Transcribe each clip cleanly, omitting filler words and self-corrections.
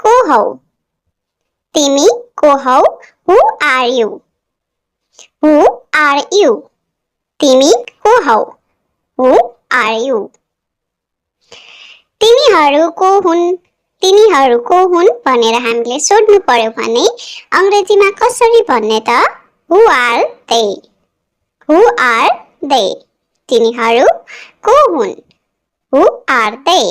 को हौ तिमी को हौ Who are you Who are you तिमी को हौ Who are you तिनीहरू को हुन् भनेर हामीले सोध्नु पर्यो भने अंग्रेजीमा कसरी भन्ने त Who are they Who are they तिनीहरू को हुन् Who are they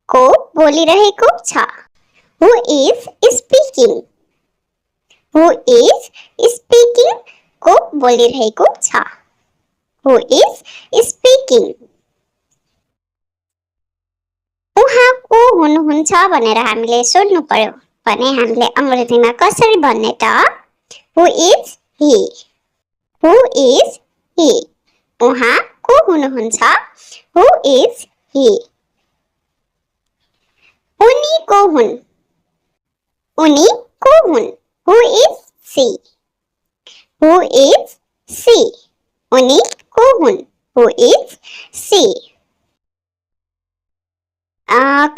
को बोलिरहेको छ Who is speaking Who is speaking को बोलिरहेको छ Who is speaking उहाँ को हुनुहुन्छ भनेर हामीले सोध्नु पर्यो भने हामीले अंग्रेजीमा कसरी भन्ने त Who is he Who is he उहाँ को हुनुहुन्छ Who is he उनी को हुन् Who is she Who is she उनी को हुन् Who is she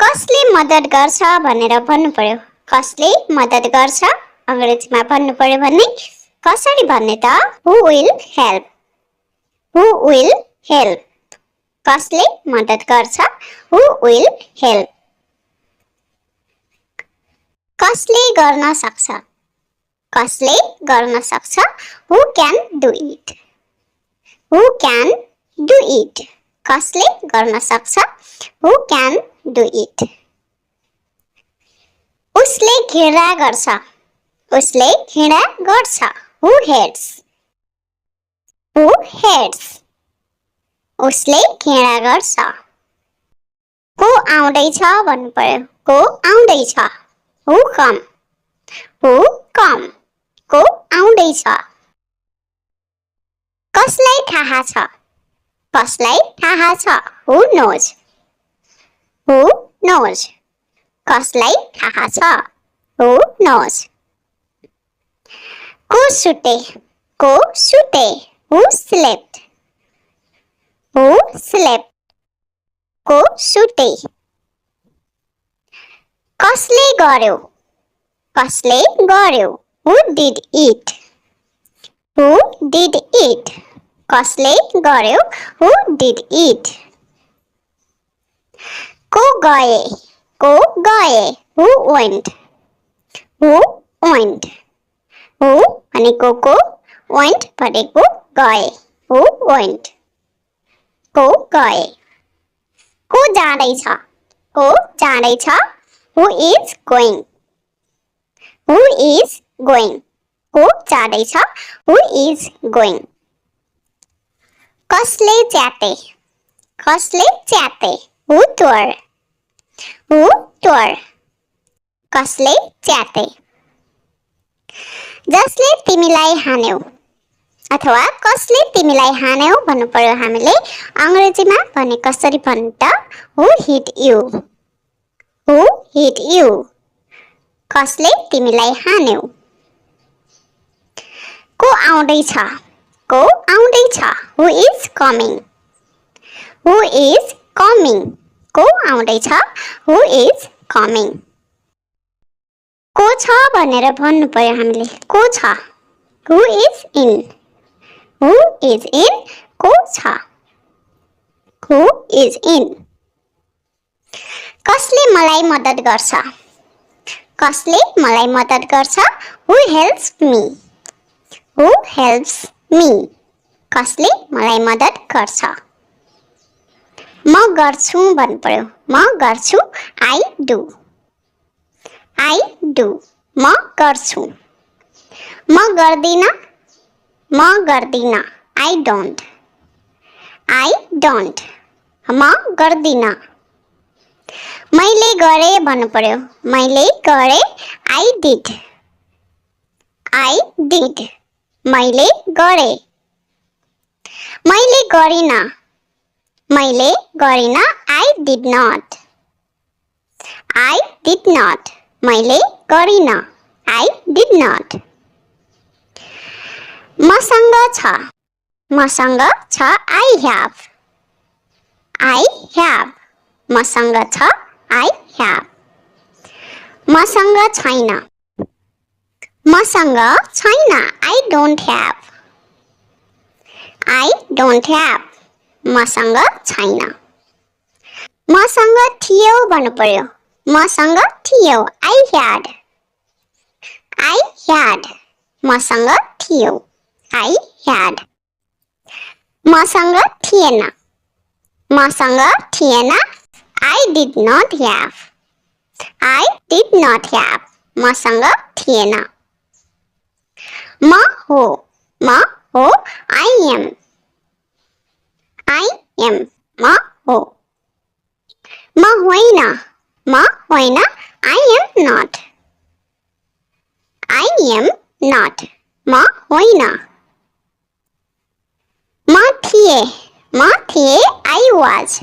कसले मद्दत गर्छ भनेर भन्नु पर्यो कसले मद्दत गर्छ अंग्रेजीमा भन्नु पर्यो भने कसरी भन्ने त Who will help Who will help कसले मद्दत गर्छ Who will help कसले गर्न सक्छ Who can do it Who can do it कसले गर्न सक्छ Who can do it उसले घृणा गर्छ Who hates उसले घृणा गर्छ को आउँदैछ भन्नु पर्यो को आउँदैछ Who come को आउँदैछ कसलाई थाहा छ Who knows कसलाई थाहा छ Who knows को सुते Who slept को सुते कसले गर्यो Who did it कसले गर्यो Who did it को गए Who went Who भनेको को went भनेको गए Who went को गए को जाँदैछ Who is going को जाँदैछ Who is going कसले च्याते Who tore कसले च्याते जसले तिमीलाई हान्यो अथवा कसले तिमीलाई हान्यो भन्नु पर्यो हामीले अंग्रेजीमा भने कसरी भन्नु त Who hit you कसले तिमीलाई हान्यो को आउँदैछ Who is coming को आउँदैछ Who is coming को छ भनेर भन्नु पर्यो हामीले को छ Who is in को छ Who is in कसले मलाई मद्दत गर्छ Who helps me कसले मलाई मद्दत गर्छ म गर्छु भन्नु पर्यो म गर्छु I do म गर्छु म गर्दिन I don't म गर्दिन मैले गरे भन्नु पर्यो मैले गरे I did मैले गरे मैले गरिन I did not मैले गरिन I did not मसँग छ I I have. मसँग छ I have. मसँग छैन. मसँग छैन I don't have. I don't have. मसँग छैन. मसँग थियो भन्नु पर्यो. मसँग थियो I had. I had. मसँग थियो I had. मसँग थिएन. मसँग थिएन I did not have. I did not have. मसँग थिएन. म हो. म हो I am. I am. म हो. म होइन. म होइन I am not. I am not. म होइन. म थिए. म थिए I was.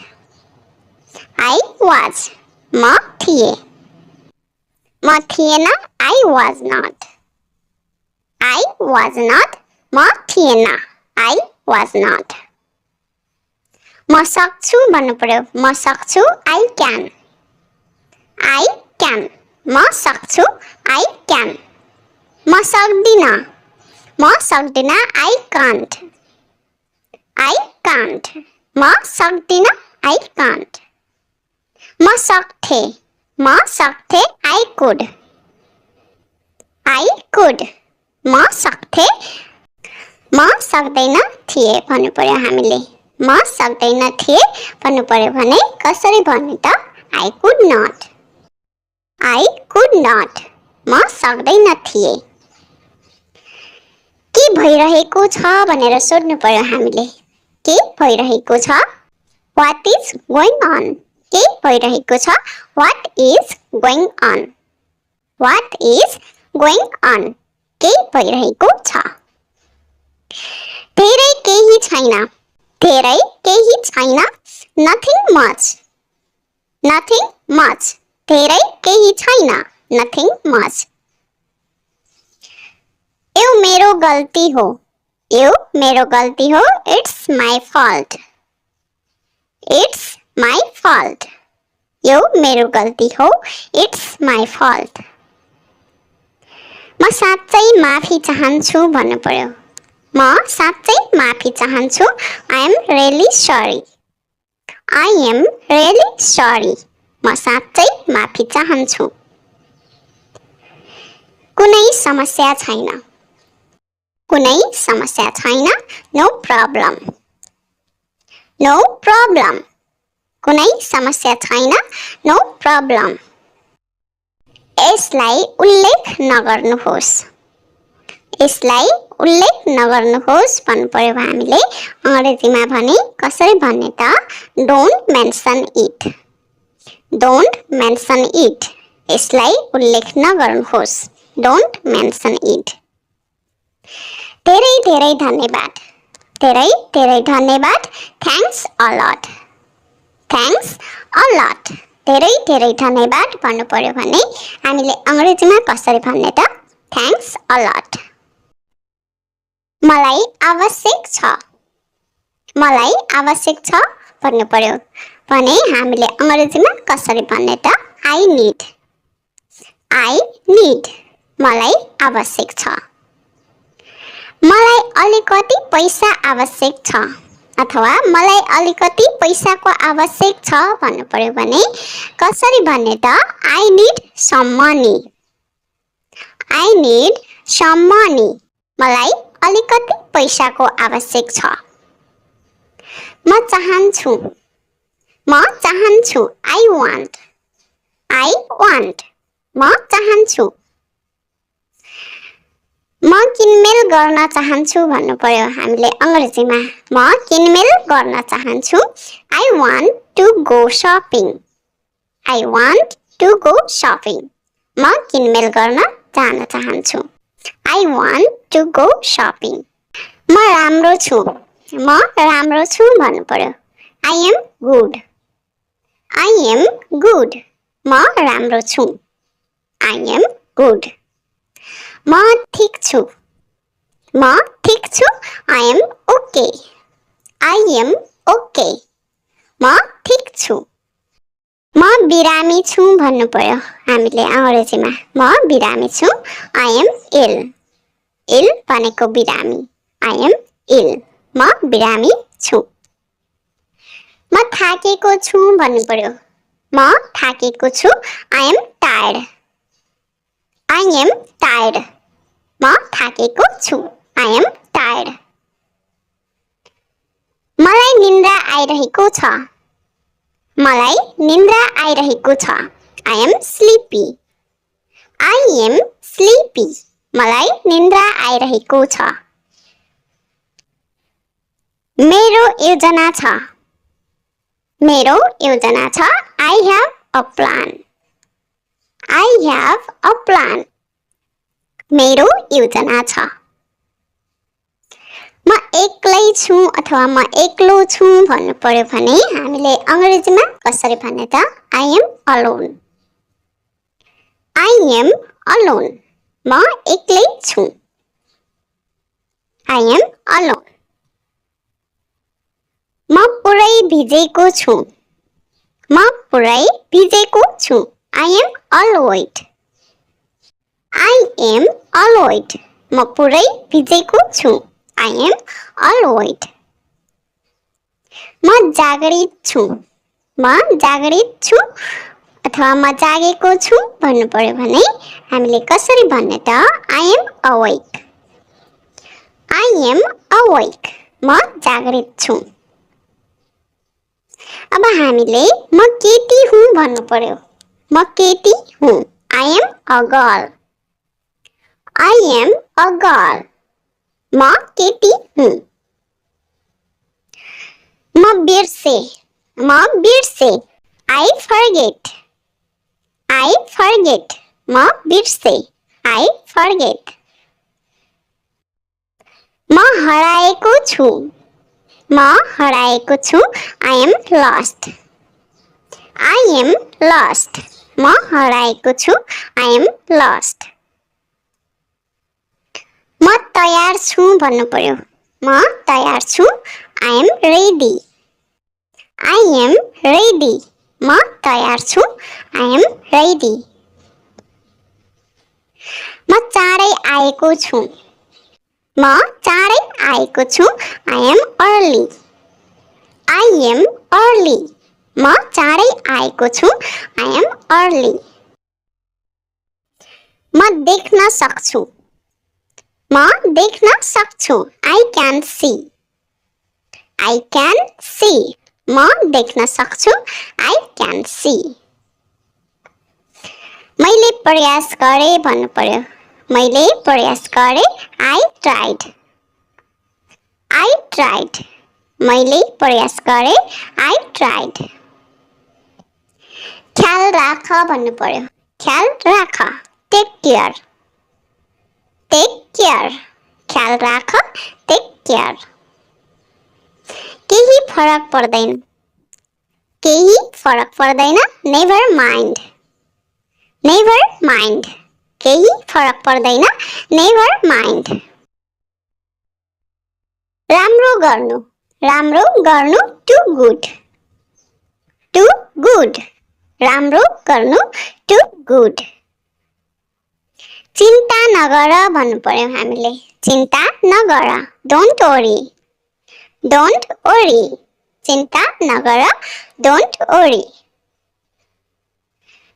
I was. म थिए. म थिएन I was not. I was not. म थिएन I was not. म सक्छु भन्नु पर्यो. म सक्छु I can. I can. म सक्छु I can. म सक्दिन. म सक्दिन I can't. I can't. म सक्दिन I can't. म सक्थे. म सक्थे I could. I could. म सक्थे. म सक्दैन थिए भन्नु पर्यो हामीले. म सक्दैन थिए भन्नु पर्यो भने कसरी भन्ने त I could not. I could not. म सक्दैन थिए. के भइरहेको छ भनेर सोध्नु पर्यो हामीले. के भइरहेको छ? What is going on? के भइरहेको छ? What is going on? What is going on? के भइरहेको छ? धेरै केही छैन. धेरै केही छैन. Nothing much. Nothing much. धेरै केही छैन. Nothing much. यो मेरो गल्ती हो. यो मेरो गल्ती हो. It's my fault. It's my fault. यो मेरो गल्ती हो. It's my fault. म साँच्चै माफी चाहन्छु भन्नु पर्यो. म साँच्चै माफी चाहन्छु. I am really sorry. I am really sorry. म साँच्चै माफी चाहन्छु. कुनै समस्या छैन. कुनै समस्या छैन. No problem. No problem. कुनै समस्या छैन. No problem. यसलाई उल्लेख नगर्नुहोस्. यसलाई उल्लेख नगर्नुहोस् भन्नु पर्यो हामीले अंग्रेजीमा भने कसरी भन्ने त Don't mention it. Don't mention it. यसलाई उल्लेख नगर्नुहोस्. Don't mention it. धेरै धेरै धन्यवाद. धेरै धेरै धन्यवाद. Thanks a lot. Thanks a lot. धेरै धेरै धन्यवाद भन्नु पर्यो भने हामीले अंग्रेजीमा कसरी भन्ने त Thanks a lot. मलाई आवश्यक छ. मलाई आवश्यक छ भन्नु पर्यो भने हामीले अंग्रेजीमा कसरी भन्ने त I need. I need. मलाई आवश्यक छ. मलाई अलिकति पैसा आवश्यक छ अथवा मलाई अलिकति पैसाको आवश्यक छ भन्नु पर्यो भने कसरी भन्ने त I need some money. I need some money. मलाई अलिकति पैसाको आवश्यक छ. म चाहन्छु. म चाहन्छु. I want. I want. म चाहन्छु. म किनमेल गर्न चाहन्छु भन्नु पर्यो हामीले अंग्रेजीमा. म किनमेल गर्न चाहन्छु. I want to go shopping. I want to go shopping. म किनमेल गर्न जान चाहन्छु. I want to go shopping. म राम्रो छु. म राम्रो छु भन्नु पर्यो. I am good. I am good. म राम्रो छु. I am good. म ठीक छु. म ठीक छु. I am okay. I am okay. म ठिक छु म बिरामी छु भन्नु पर्यो हामीले अंग्रेजीमा म बिरामी छु आई एम इल इल भनेको बिरामी आई एम इल म बिरामी छु म थाकेको छु भन्नु पर्यो म थाकेको छु I am tired I am tired म थाकेको छु आई एम टायर्ड मलाई निन्द्रा आइरहेको छ मलाई निन्द्रा आइरहेको छ I am sleepy I am sleepy मलाई निन्द्रा आइरहेको छ मेरो योजना छ मेरो योजना छ I have a plan I have a plan मेरो योजना छ म एक्लै छु अथवा म एक्लो छु भन्नु पर्यो भने हामीले अंग्रेजीमा कसरी भन्ने त I am alone I am alone म एक्लै छु आई एम अलोन म पुरै भिजेको छु म पुरै भिजेको छु I am all wet I am all wet म पुरै भिजेको छु आई एम अल वेट म जागरित छु म जागरित छु अथवा म जागेको छु भन्नु पर्यो भने हामीले कसरी भन्ने त I am awake I am awake म जागरित छु अब हामीले म केटी हुँ भन्नु पर्यो म केटी हुँ I am a girl I am a girl म केटी हुँ म बिर्से आई फर्गेट म बिर्से आई फर्गेट म हराएको छु आई एम लस्ट म हराएको छु आई एम लस्ट म तयार छु भन्नु पर्यो म तयार छु आई एम रेडी म तयार छु आई एम रेडी म चाँडै आएको छु आई एम अर्ली म चाँडै आएको छु आई एम अर्ली म देख्न सक्छु आई क्यान सी म देख्न सक्छु आई क्यान सी मैले प्रयास गरे भन्नु पर्यो मैले प्रयास गरे आई ट्राइड मैले प्रयास गरे आई ट्राइड ख्याल राख भन्नु पर्यो ख्याल राख टेक केयर ख्याल राख टेक केयर केही फरक पर्दैन नेभर माइन्ड केही फरक पर्दैन नेभर माइन्ड राम्रो गर्नु टु गुड राम्रो गर्नु टु गुड चिन्ता नगर भन्नु पर्यो हामीले चिन्ता नगर डोन्ट वरी चिन्ता नगर डोन्ट वरी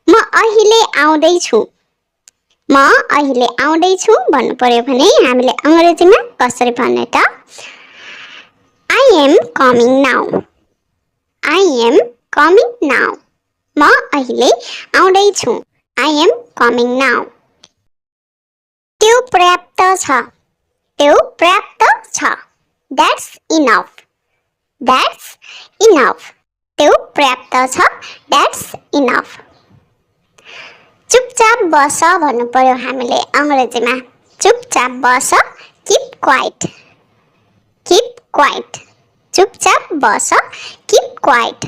म अहिले आउँदैछु भन्नु पर्यो भने हामीले अंग्रेजीमा कसरी भन्ने त आई एम कमिङ नाउ म अहिले आउँदैछु आई एम कमिङ नाउ त्यो पर्याप्त छ द्याट्स इनफ त्यो पर्याप्त छ द्याट्स इनफ चुपचाप बस भन्नु पर्यो हामीले अंग्रेजीमा चुपचाप बस कीप क्वाइट चुपचाप बस कीप क्वाइट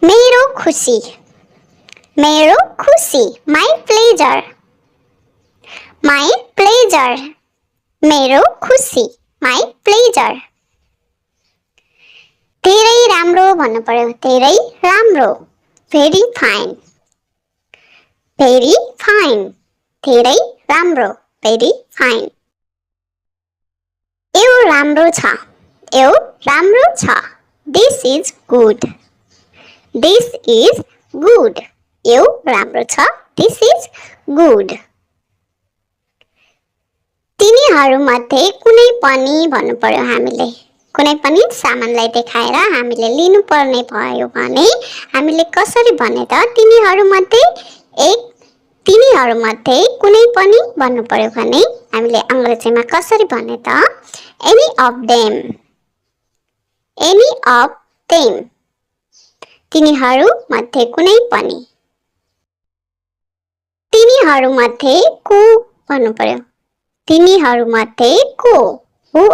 मेरो खुसी माई प्लेजर मेरो खुसी माई प्लेजर धेरै भन्नु पर्यो धेरै राम्रो भेरी फाइन भेरी फाइन धेरै राम्रो भेरी फाइन यो राम्रो छ दिस इज गुड यो राम्रो छ दिस इज गुड तिनीहरूमध्ये कुनै पनि भन्नु पर्यो हामीले कुनै पनि सामानलाई देखाएर हामीले लिनुपर्ने भयो भने हामीले कसरी भन्ने त तिनीहरूमध्ये कुनै पनि भन्नु पर्यो भने हामीले अंग्रेजीमा कसरी भन्ने त एनी अफ देम तिनीहरूमध्ये कुनै पनि तिनीहरूमध्ये को भन्नु पर्यो तिनीहरूमध्ये को हु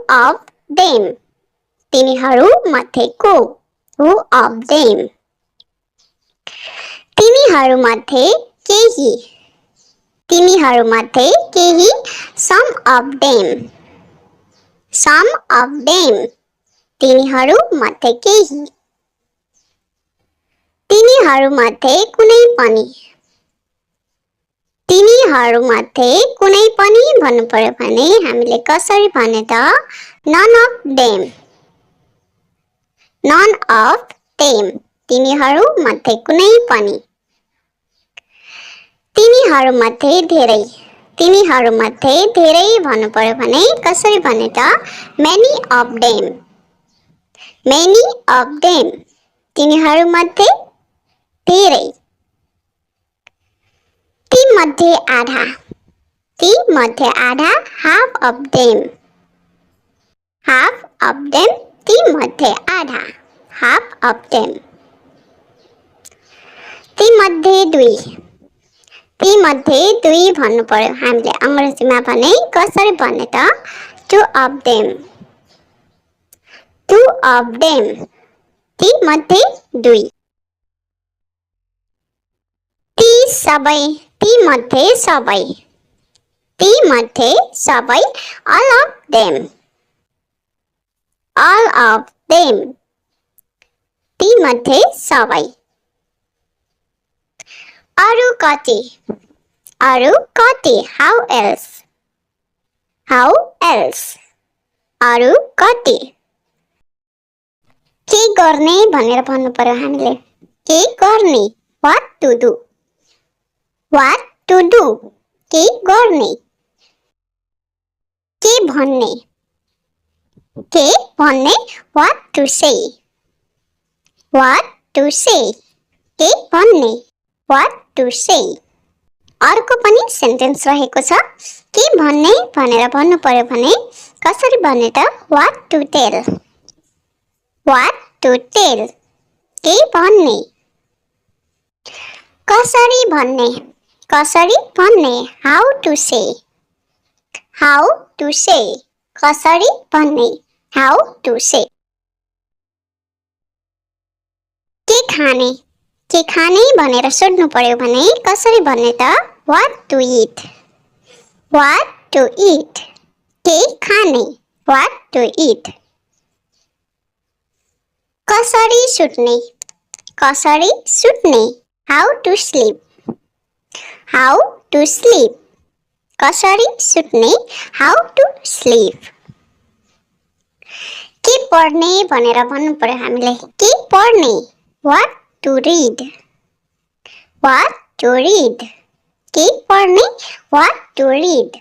अफ देम तिनीहरूमध्ये को हु अफ देम तिनीहरूमध्ये केही सम अफ देम तिनीहरूमध्ये केही तिनीहरूमध्ये कुनै पनि भन्नु पर्यो भने हामीले कसरी भन्ने त नन अफ देम तिनीहरूमध्ये कुनै पनि तिनीहरूमध्ये धेरै भन्नु पर्यो भने कसरी भन्ने त मेनी अफ देम तिनीहरूमध्ये धेरै ती मध्ये आधा हाफ अफ देम ती मध्ये आधा हाफ अफ देम ती मध्ये दुई भन्नु पर्यो हामीले अंग्रेजीमा भने कसरी भन्ने त टु अफ देम ती मध्ये दुई ती मध्ये सबै all of them ती मध्ये सबै अरु कति how else अरु कति के गर्ने भनेर भन्नु पर्यो हामीले के गर्ने what to do के गर्ने के भन्ने what to say के भन्ने what to say अर्को पनि सेन्टेन्स रहेको छ के भन्ने भनेर भन्नु पर्यो भने कसरी भन्ने त what to tell के भन्ने कसरी भन्ने how to say कसरी भन्ने how to say के खाने भनेर सोध्नु पर्यो भने कसरी भन्ने त what to eat के खाने what to eat कसरी सुत्ने how to sleep कसरी सुत्ने how to sleep के पढ्ने भनेर भन्नु पर्यो हामीले के पढ्ने what to read के पढ्ने what to read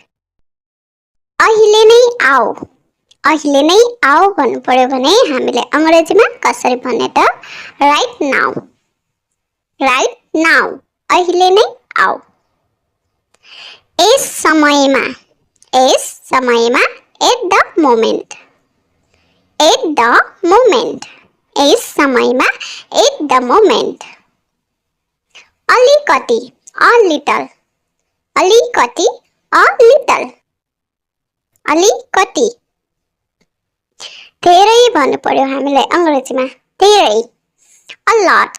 अहिले नै आऊ भन्नु पर्यो भने हामीले अंग्रेजीमा कसरी भन्ने त right now अहिले नै आऊ यस समयमा at the moment यस समयमा at the moment अलिकति a little धेरै भन्नु पर्यो हामीले अंग्रेजीमा धेरै a lot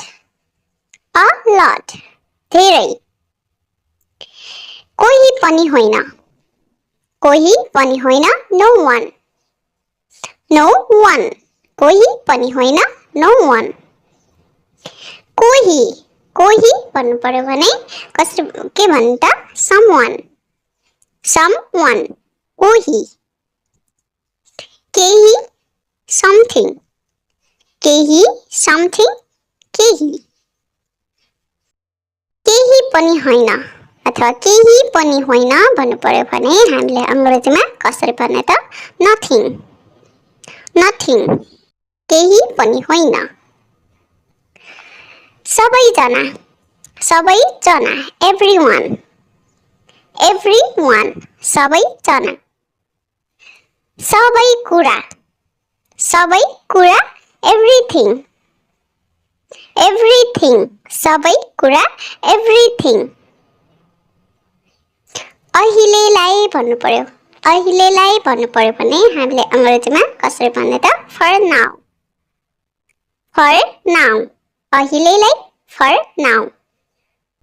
धेरै कोही पनि होइन no No one. कोही पनि होइन, no one. कोही कोही भन्नु पर्यो भने कसरी के भन्नु त? Someone. Someone. कोही. केही something. केही something. केही. केही पनि होइन अथवा केही पनि होइन भन्नु पर्यो भने हामीले अंग्रेजीमा कसरी भन्ने त? Nothing. Nothing. केही पनि होइन. सबैजना सबैजना everyone. Everyone. सबैजना. सबै कुरा everything. Everything. सबै कुरा everything. अहिलेलाई भन्नु पर्यो अहिलेलाई भन्नु पर्यो भने हामीले अंग्रेजीमा कसरी भन्ने त? For now. For now. अहिलेलाई for now.